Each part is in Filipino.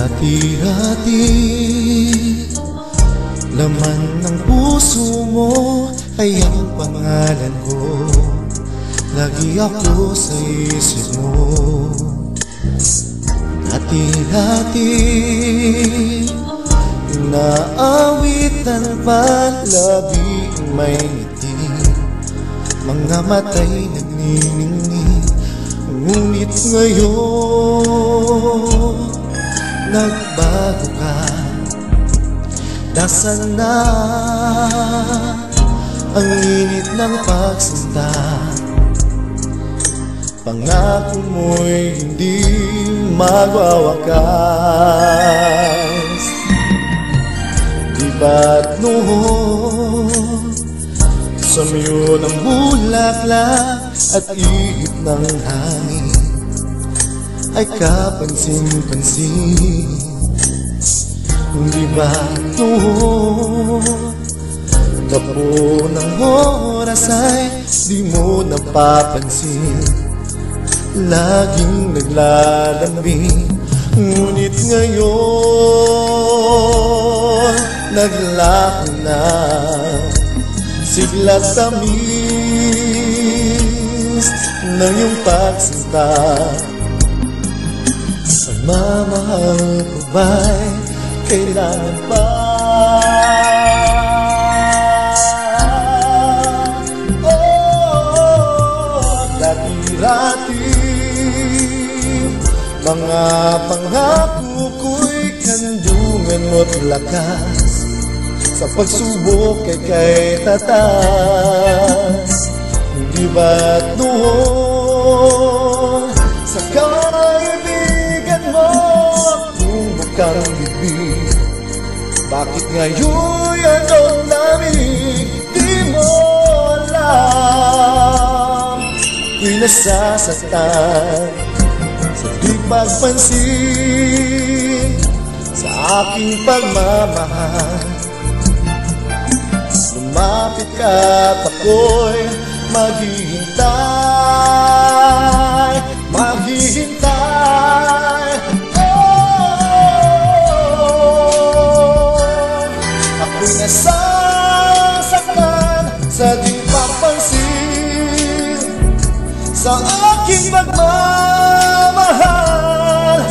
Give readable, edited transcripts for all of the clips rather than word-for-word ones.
Dati-dati laman ng puso mo ay ang pangalan ko. Lagi ako sa isip mo. Dati-dati naawitan pa, labi may ngiti, mga mata'y nagniningning. Ngunit ngayon nagbago ka. Nasaan na ang init ng pagsinta? Pangako mo'y hindi magwawakas. Di ba't noon sa miyo ng bulaklak at ihip ng hangin ay kapansin-pansin? Di ba't noon tapo ng oras ay di mo napapansin? Laging naglalambing, ngunit ngayon naglako na. Sigla sa miss ng iyong pagsinta. Ang mamahal ko ba'y kailangan pa? Dati-dati mga pangako ko'y kandungan mo't lakas. Sa pagsubok kay tatas. Di ba't noon sa kaibigan mo tumbok kang bibig? Bakit ngayon ang lamig? Di mo alam ako'y nasasaktan sa di pagpansin sa aking pagmamahal. Lumapit ka at ako'y maghihintay, maghihintay. Ako'y nasasaktan sa di papansin sa aking pagmamahal.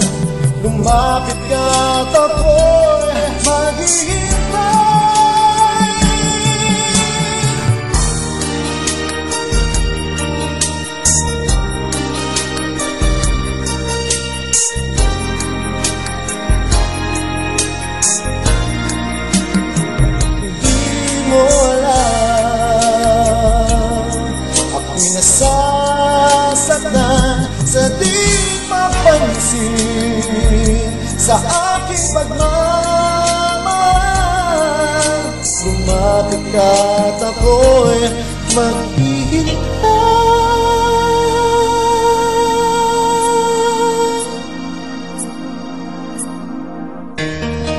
Lumapit ka at ako'y maghihintay. Nasasaktan sa di mapansin sa aking pagmamahal. Lumapit ka at ako'y maghihintay.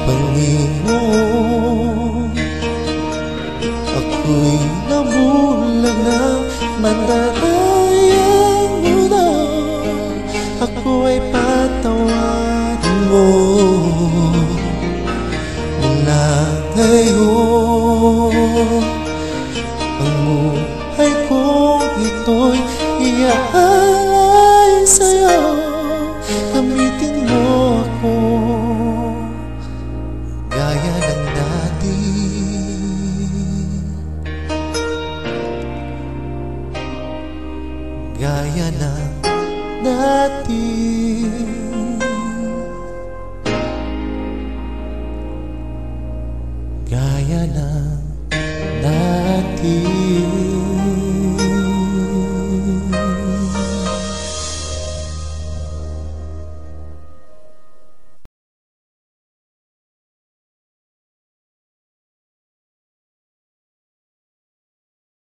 Panginoon, ako'y nabulag na mandarayang mo na. Ako ay patawarin mo. Mula ngayon ang buhay kong ito'y iaalay sa'yo. Gamitin mo ako gaya ng dati. Gaya ng dati.